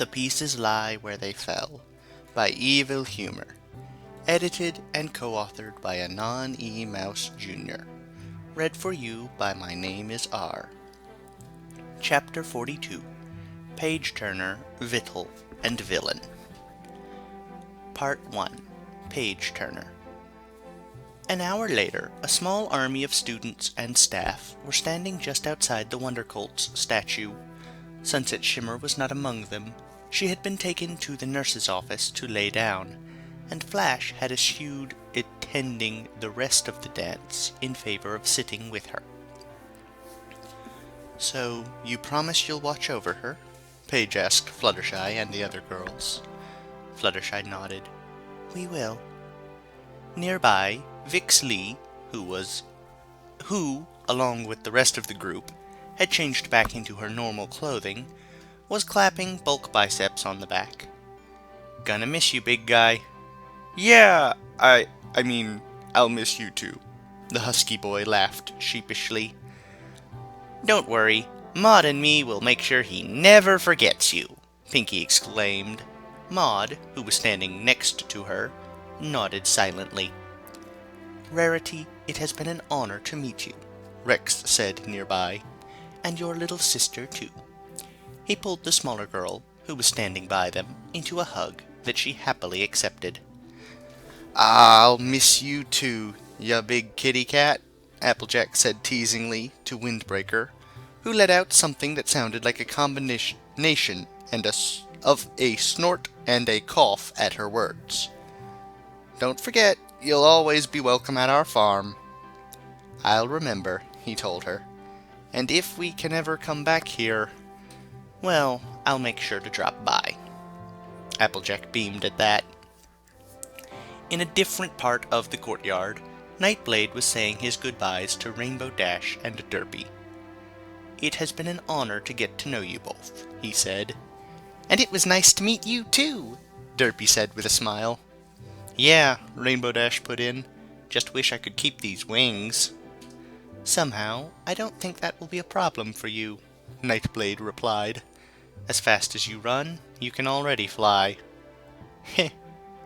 the pieces lie where they fell, by Evil Humor. Edited and co-authored by Anon E. Mouse Jr. Read for you by My Name is R. Chapter 42. Page Turner, Xvital, and Villain. Part 1. Page Turner. An hour later, a small army of students and staff were standing just outside the Wonder Colt's statue. Sunset Shimmer was not among them. She had been taken to the nurse's office to lay down, and Flash had eschewed attending the rest of the dance in favor of sitting with her. "So, you promise you'll watch over her?" Paige asked Fluttershy and the other girls. Fluttershy nodded. "We will." Nearby, Vix Lee, who, along with the rest of the group, had changed back into her normal clothing, was clapping Bulk Biceps on the back. "Gonna miss you, big guy." "Yeah, I mean, I'll miss you too." The husky boy laughed sheepishly. "Don't worry, Maud and me will make sure he never forgets you," Pinky exclaimed. Maud, who was standing next to her, nodded silently. "Rarity, it has been an honor to meet you," Rex said nearby. "And your little sister, too." He pulled the smaller girl, who was standing by them, into a hug that she happily accepted. "I'll miss you too, ya big kitty cat," Applejack said teasingly to Windbreaker, who let out something that sounded like a combination of a snort and a cough at her words. "Don't forget, you'll always be welcome at our farm." "I'll remember," he told her. "And if we can ever come back here, well, I'll make sure to drop by." Applejack beamed at that. In a different part of the courtyard, Nightblade was saying his goodbyes to Rainbow Dash and Derpy. "It has been an honor to get to know you both," he said. "And it was nice to meet you, too," Derpy said with a smile. "Yeah," Rainbow Dash put in. "Just wish I could keep these wings." "Somehow, I don't think that will be a problem for you," Nightblade replied. "As fast as you run, you can already fly." "Heh,"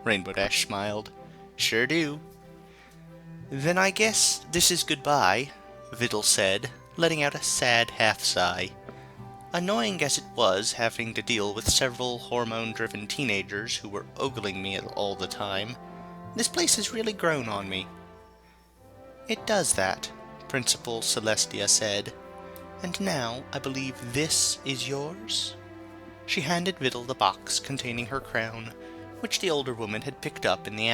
Rainbow Dash smiled. "Sure do." "Then I guess this is goodbye," Vidal said, letting out a sad half-sigh. Annoying as it was having to deal with several hormone-driven teenagers who were ogling me all the time, this place has really grown on me. "It does that," Principal Celestia said. "And now I believe this is yours?" She handed Vidal the box containing her crown, which the older woman had picked up in the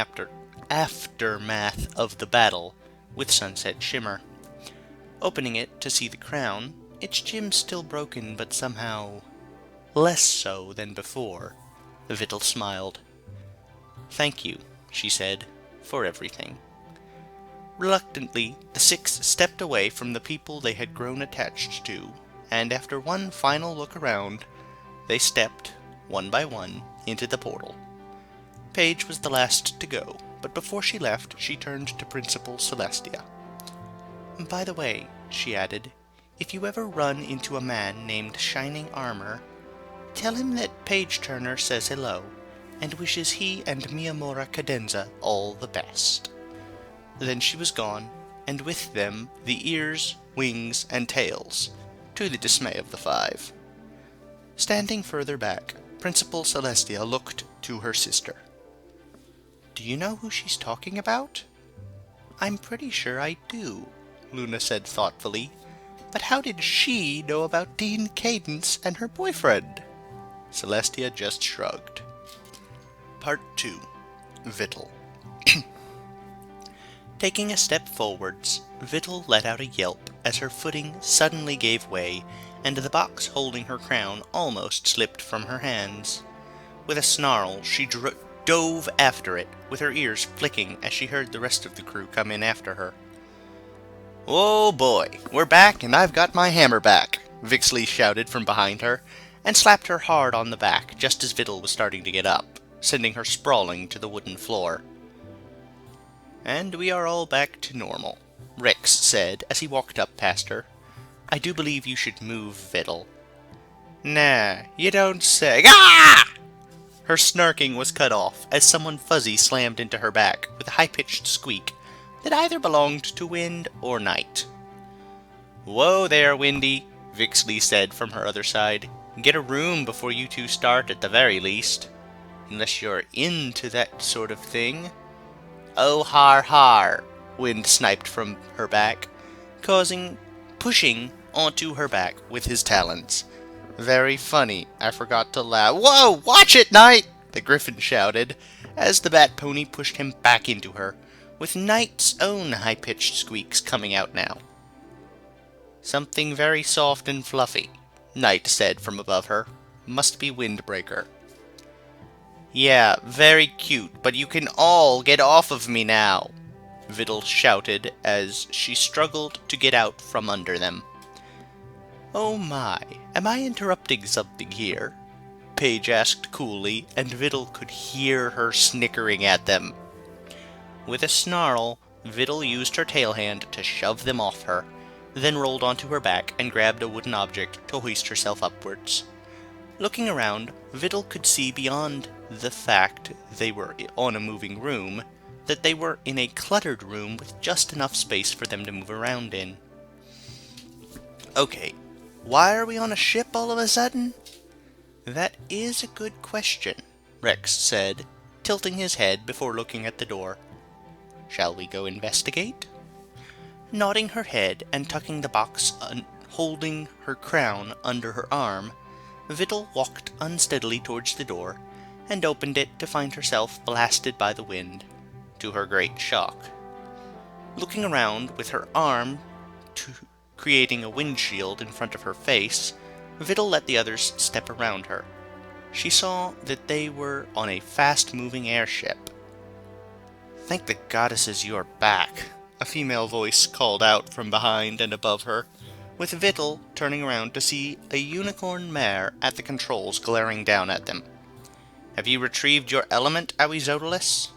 aftermath of the battle with Sunset Shimmer. Opening it to see the crown, its gems still broken but somehow less so than before, Vidal smiled. "Thank you," she said, "for everything." Reluctantly, the six stepped away from the people they had grown attached to, and after one final look around, they stepped, one by one, into the portal. Paige was the last to go, but before she left, she turned to Principal Celestia. "By the way," she added, "if you ever run into a man named Shining Armor, tell him that Page Turner says hello, and wishes he and Miyamura Cadenza all the best." Then she was gone, and with them the ears, wings, and tails, to the dismay of the five. Standing further back, Principal Celestia looked to her sister. "Do you know who she's talking about?" "I'm pretty sure I do," Luna said thoughtfully. "But how did she know about Dean Cadence and her boyfriend?" Celestia just shrugged. Part 2. Xvital. Taking a step forwards, Vidal let out a yelp as her footing suddenly gave way, and the box holding her crown almost slipped from her hands. With a snarl, she dove after it, with her ears flicking as she heard the rest of the crew come in after her. "Oh boy, we're back, and I've got my hammer back," Vixley shouted from behind her, and slapped her hard on the back just as Vidal was starting to get up, sending her sprawling to the wooden floor. "And we are all back to normal," Rex said as he walked up past her. "I do believe you should move, Vidal." Nah, you don't say. Ah! Her snarking was cut off as someone fuzzy slammed into her back with a high-pitched squeak that either belonged to Wind or Night. "Whoa there, Windy," Vixley said from her other side. "Get a room before you two start at the very least. Unless you're into that sort of thing." "Oh, har har," Wind sniped from her back, pushing onto her back with his talons. "Very funny, I forgot to laugh." "Whoa, watch it, Knight!" the Griffin shouted, as the Bat Pony pushed him back into her, with Knight's own high-pitched squeaks coming out now. "Something very soft and fluffy," Knight said from above her. "Must be Windbreaker." "Yeah, very cute, but you can all get off of me now," Xvital shouted as she struggled to get out from under them. "Oh my, am I interrupting something here?" Paige asked coolly, and Xvital could hear her snickering at them. With a snarl, Xvital used her tail hand to shove them off her, then rolled onto her back and grabbed a wooden object to hoist herself upwards. Looking around, Xvital could see beyond the fact they were on a moving room, that they were in a cluttered room with just enough space for them to move around in. "Okay, why are we on a ship all of a sudden?" "That is a good question," Rex said, tilting his head before looking at the door. "Shall we go investigate?" Nodding her head and tucking the box holding her crown under her arm, Xvital walked unsteadily towards the door and opened it to find herself blasted by the wind, to her great shock. Looking around with her arm creating a windshield in front of her face, Xvital let the others step around her. She saw that they were on a fast-moving airship. "Thank the goddesses you're back," a female voice called out from behind and above her, with Xvital turning around to see a unicorn mare at the controls glaring down at them. "Have you retrieved your element, Xvital?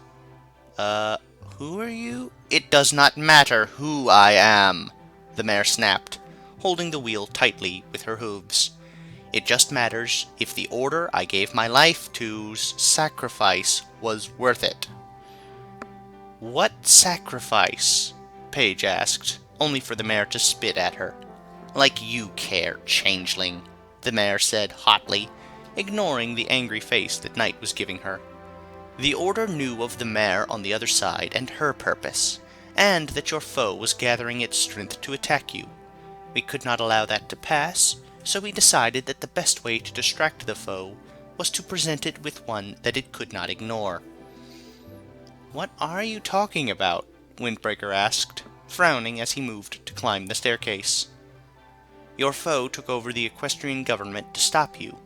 Who are you?" "It does not matter who I am," the mare snapped, holding the wheel tightly with her hooves. "It just matters if the order I gave my life to's sacrifice was worth it." "What sacrifice?" Paige asked, only for the mare to spit at her. "Like you care, changeling," the mare said hotly, ignoring the angry face that Knight was giving her. "The Order knew of the mare on the other side and her purpose, and that your foe was gathering its strength to attack you. We could not allow that to pass, so we decided that the best way to distract the foe was to present it with one that it could not ignore." "What are you talking about?" Windbreaker asked, frowning as he moved to climb the staircase. "Your foe took over the equestrian government to stop you,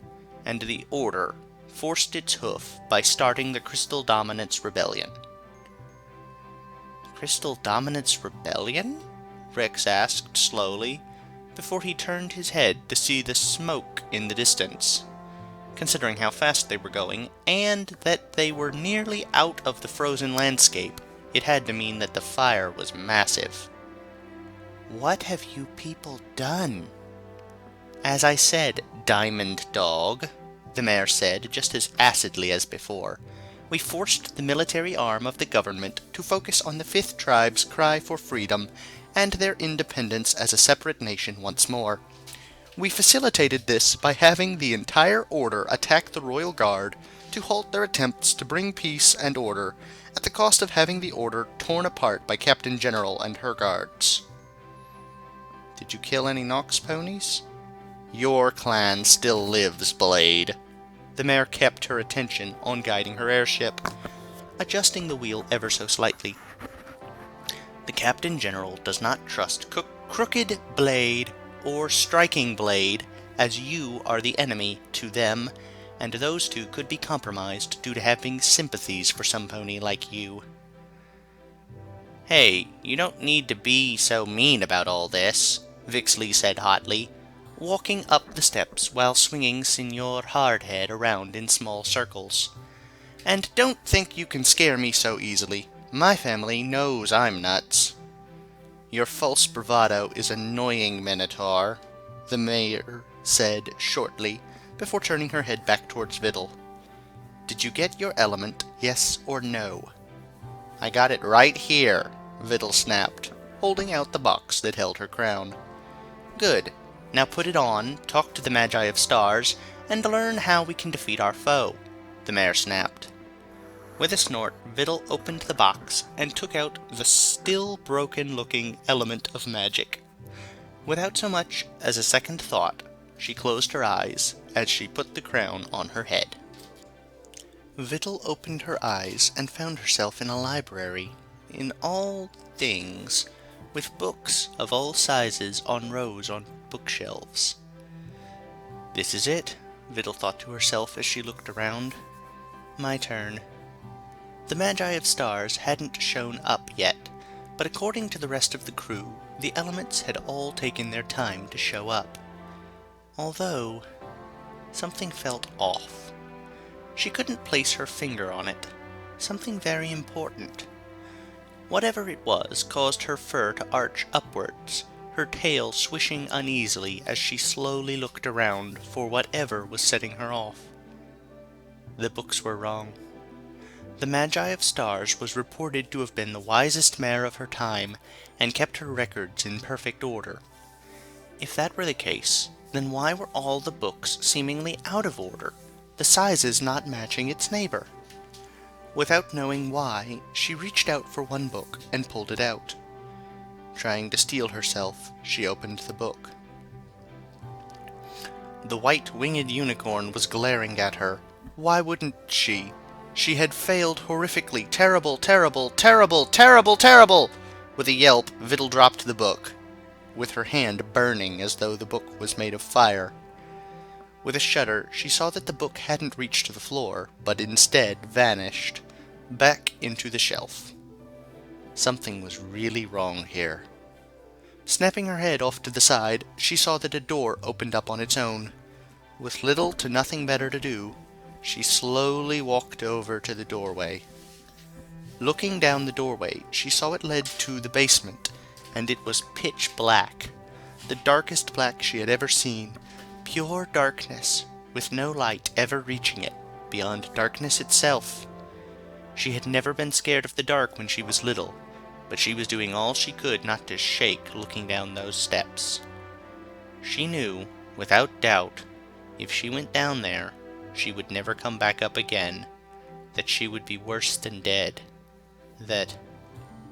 and the Order forced its hoof by starting the Crystal Dominance Rebellion." "Crystal Dominance Rebellion?" Rex asked slowly, before he turned his head to see the smoke in the distance. Considering how fast they were going, and that they were nearly out of the frozen landscape, it had to mean that the fire was massive. "What have you people done?" "As I said, Diamond Dog," the mayor said just as acidly as before, "we forced the military arm of the government to focus on the Fifth Tribe's cry for freedom and their independence as a separate nation once more. We facilitated this by having the entire Order attack the Royal Guard to halt their attempts to bring peace and order, at the cost of having the Order torn apart by Captain General and her guards." "Did you kill any Nox ponies?" "Your clan still lives, Blade." The mare kept her attention on guiding her airship, adjusting the wheel ever so slightly. "The Captain General does not trust Crooked Blade or Striking Blade, as you are the enemy to them, and those two could be compromised due to having sympathies for some pony like you." "Hey, you don't need to be so mean about all this," Vixley said hotly, walking up the steps while swinging Senor Hardhead around in small circles. "And don't think you can scare me so easily. My family knows I'm nuts." "Your false bravado is annoying, Minotaur," the mayor said shortly, before turning her head back towards Xvital. "Did you get your element, yes or no?" "I got it right here," Xvital snapped, holding out the box that held her crown. "Good. Now put it on, talk to the Magi of Stars, and learn how we can defeat our foe," the mayor snapped. With a snort, Xvital opened the box and took out the still broken-looking element of magic. Without so much as a second thought, she closed her eyes as she put the crown on her head. Xvital opened her eyes and found herself in a library, in all things, with books of all sizes on rows on bookshelves. "This is it," Xvital thought to herself as she looked around. "My turn." The Magi of Stars hadn't shown up yet, but according to the rest of the crew, the elements had all taken their time to show up. Although, something felt off. She couldn't place her finger on it. Something very important. Whatever it was caused her fur to arch upwards, her tail swishing uneasily as she slowly looked around for whatever was setting her off. The books were wrong. The Magi of Stars was reported to have been the wisest mayor of her time and kept her records in perfect order. If that were the case, then why were all the books seemingly out of order, the sizes not matching its neighbor? Without knowing why, she reached out for one book and pulled it out. Trying to steel herself, she opened the book. The white winged unicorn was glaring at her. Why wouldn't she? She had failed horrifically. Terrible, terrible, terrible, terrible, terrible! With a yelp, Xvital dropped the book, with her hand burning as though the book was made of fire. With a shudder, she saw that the book hadn't reached the floor, but instead vanished, back into the shelf. Something was really wrong here. Snapping her head off to the side, she saw that a door opened up on its own. With little to nothing better to do, she slowly walked over to the doorway. Looking down the doorway, she saw it led to the basement, and it was pitch black. The darkest black she had ever seen. Pure darkness, with no light ever reaching it, beyond darkness itself. She had never been scared of the dark when she was little, but she was doing all she could not to shake looking down those steps. She knew, without doubt, if she went down there, she would never come back up again, that she would be worse than dead, that...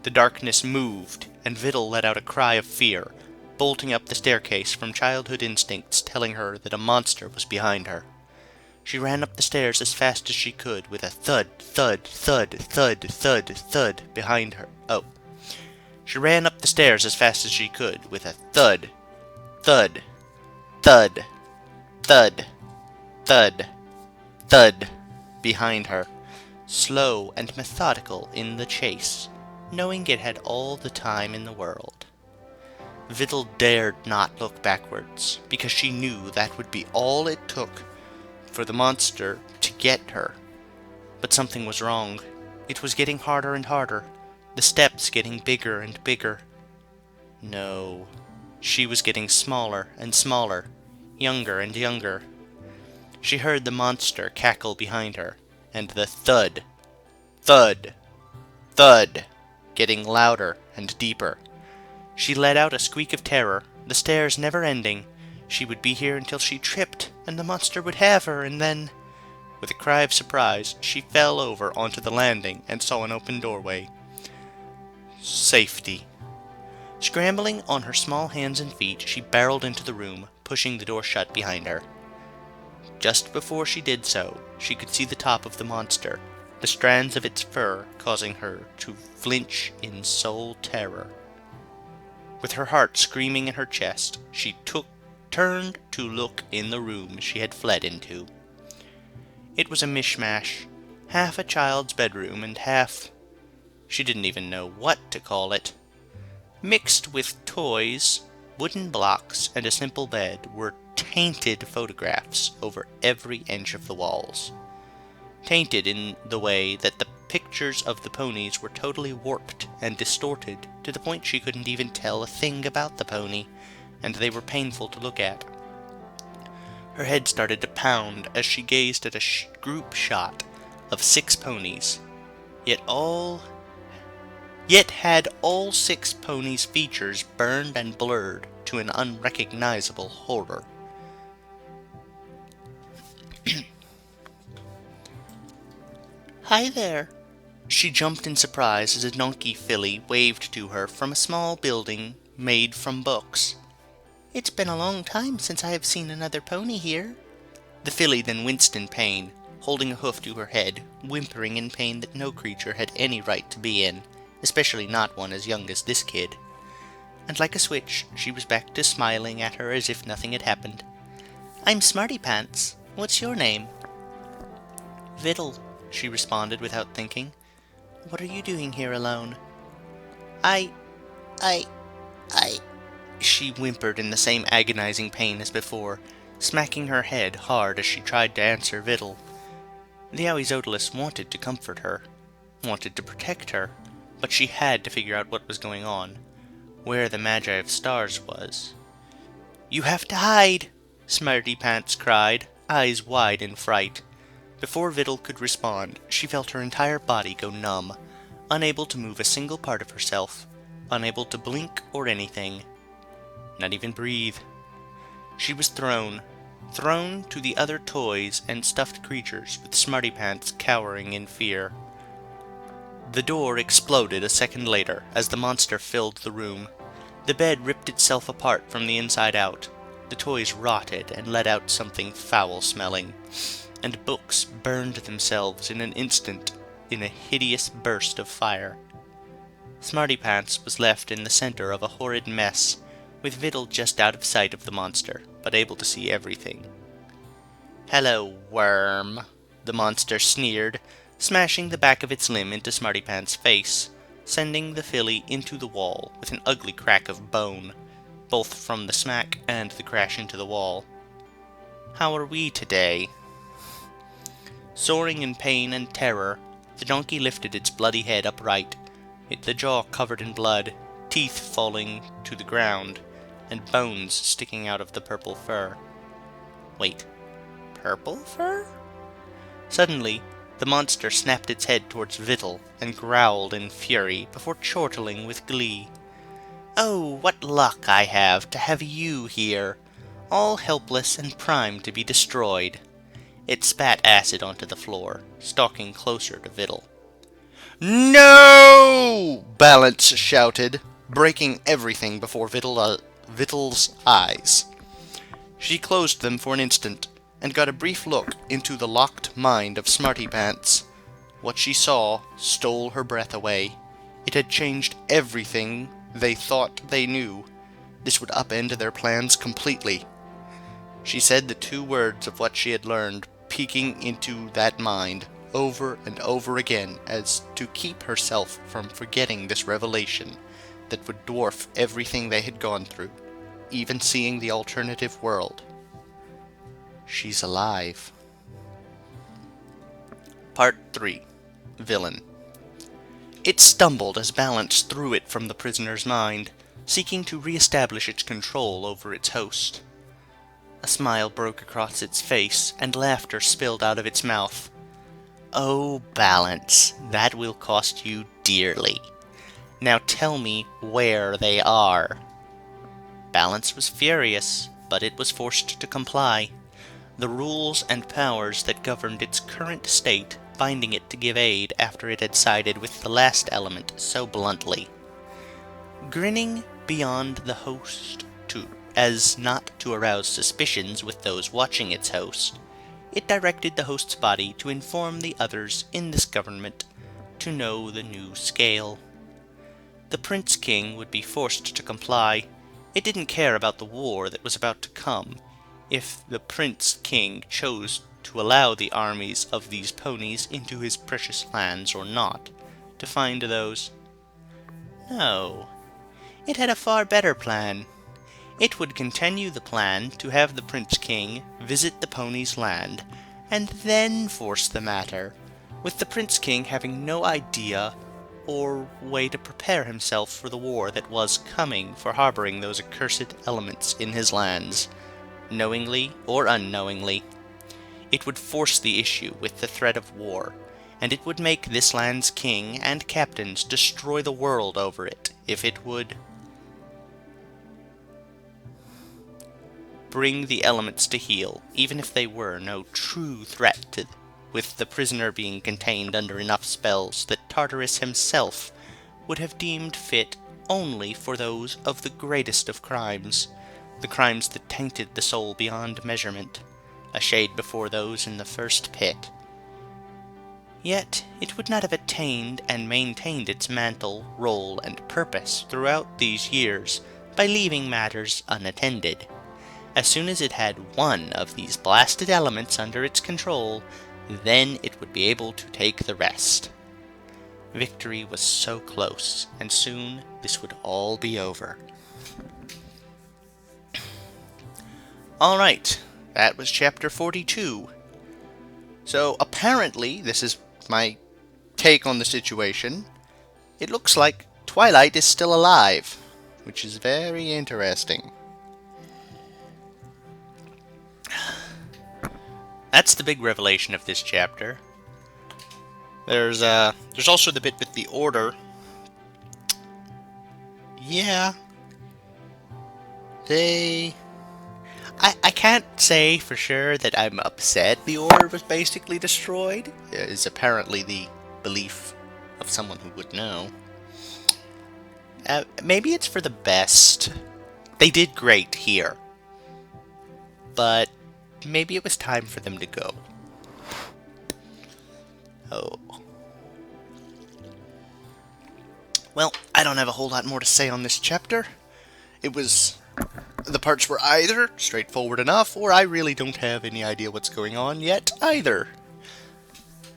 The darkness moved, and Xvital let out a cry of fear, bolting up the staircase from childhood instincts telling her that a monster was behind her. She ran up the stairs as fast as she could, with a thud, thud, thud, thud, thud, thud behind her. She ran up the stairs as fast as she could, with a thud, thud, thud, thud, thud, thud behind her, slow and methodical in the chase, knowing it had all the time in the world. Xvital dared not look backwards, because she knew that would be all it took for the monster to get her. But something was wrong. It was getting harder and harder, the steps getting bigger and bigger. No, she was getting smaller and smaller, younger and younger. She heard the monster cackle behind her, and the thud, thud, thud, getting louder and deeper. She let out a squeak of terror, the stairs never ending. She would be here until she tripped, and the monster would have her, and then... With a cry of surprise, she fell over onto the landing and saw an open doorway. Safety. Scrambling on her small hands and feet, she barreled into the room, pushing the door shut behind her. Just before she did so, she could see the top of the monster, the strands of its fur causing her to flinch in soul terror. With her heart screaming in her chest, she turned to look in the room she had fled into. It was a mishmash, half a child's bedroom and half... she didn't even know what to call it. Mixed with toys, wooden blocks, and a simple bed were tainted photographs over every inch of the walls. Tainted in the way that the pictures of the ponies were totally warped and distorted to the point she couldn't even tell a thing about the pony, and they were painful to look at. Her head started to pound as she gazed at a group shot of 6 ponies, yet had all 6 ponies' features burned and blurred to an unrecognizable horror. "Hi there." She jumped in surprise as a donkey filly waved to her from a small building made from books. "It's been a long time since I have seen another pony here." The filly then winced in pain, holding a hoof to her head, whimpering in pain that no creature had any right to be in, especially not one as young as this kid. And like a switch, she was back to smiling at her as if nothing had happened. "I'm Smarty Pants. What's your name?" "Viddle," she responded without thinking. "What are you doing here alone?" I... She whimpered in the same agonizing pain as before, smacking her head hard as she tried to answer Viddle. The Xvital wanted to comfort her, wanted to protect her, but she had to figure out what was going on, where the Magi of Stars was. "You have to hide!" Smarty Pants cried, eyes wide in fright. Before Viddle could respond, she felt her entire body go numb, unable to move a single part of herself, unable to blink or anything. Not even breathe. She was thrown to the other toys and stuffed creatures, with Smarty Pants cowering in fear. The door exploded a second later as the monster filled the room. The bed ripped itself apart from the inside out. The toys rotted and let out something foul-smelling, and books burned themselves in an instant in a hideous burst of fire. Smarty Pants was left in the center of a horrid mess, with Viddle just out of sight of the monster, but able to see everything. "Hello, worm," the monster sneered, smashing the back of its limb into Smarty Pants' face, sending the filly into the wall with an ugly crack of bone, both from the smack and the crash into the wall. "How are we today?" Soaring in pain and terror, the donkey lifted its bloody head upright, the jaw covered in blood, teeth falling to the ground, and bones sticking out of the purple fur. Wait, purple fur? Suddenly, the monster snapped its head towards Viddle and growled in fury before chortling with glee. "Oh, what luck I have to have you here, all helpless and primed to be destroyed." It spat acid onto the floor, stalking closer to Viddle. "No!" Balance shouted, breaking everything before Viddle's eyes. She closed them for an instant, and got a brief look into the locked mind of Smarty Pants. What she saw stole her breath away. It had changed everything they thought they knew. This would upend their plans completely. She said the 2 words of what she had learned, peeking into that mind, over and over again, as to keep herself from forgetting this revelation that would dwarf everything they had gone through, even seeing the alternative world. She's alive. Part 3. Villain. It stumbled as Balance threw it from the prisoner's mind, seeking to re-establish its control over its host. A smile broke across its face, and laughter spilled out of its mouth. "Oh, Balance, that will cost you dearly. Now tell me where they are." Balance was furious, but it was forced to comply, the rules and powers that governed its current state binding it to give aid after it had sided with the last element so bluntly. Grinning beyond the host as not to arouse suspicions with those watching its host, it directed the host's body to inform the others in this government to know the new scale. The Prince King would be forced to comply. It didn't care about the war that was about to come, if the Prince King chose to allow the armies of these ponies into his precious lands or not, to find those. No, it had a far better plan. It would continue the plan to have the Prince King visit the ponies' land, and then force the matter, with the Prince King having no idea or way to prepare himself for the war that was coming for harboring those accursed elements in his lands. knowingly or unknowingly. It would force the issue with the threat of war, and it would make this land's king and captains destroy the world over it if it would bring the elements to heel, even if they were no true threat with the prisoner being contained under enough spells that Tartarus himself would have deemed fit only for those of the greatest of crimes, the crimes that tainted the soul beyond measurement, a shade before those in the first pit. Yet it would not have attained and maintained its mantle, role, and purpose throughout these years by leaving matters unattended. As soon as it had one of these blasted elements under its control, then it would be able to take the rest. Victory was so close, and soon this would all be over. Alright, that was chapter 42. So apparently, this is my take on the situation. It looks like Twilight is still alive, which is very interesting. That's the big revelation of this chapter. There's also the bit with the order. Yeah. I can't say for sure that I'm upset the order was basically destroyed. Is apparently the belief of someone who would know. Maybe it's for the best. They did great here. But maybe it was time for them to go. Oh. Well, I don't have a whole lot more to say on this chapter. The parts were either straightforward enough, or I really don't have any idea what's going on yet either.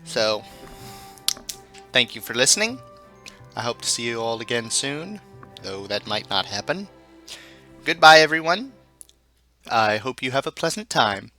So, thank you for listening. I hope to see you all again soon, though that might not happen. Goodbye, everyone. I hope you have a pleasant time.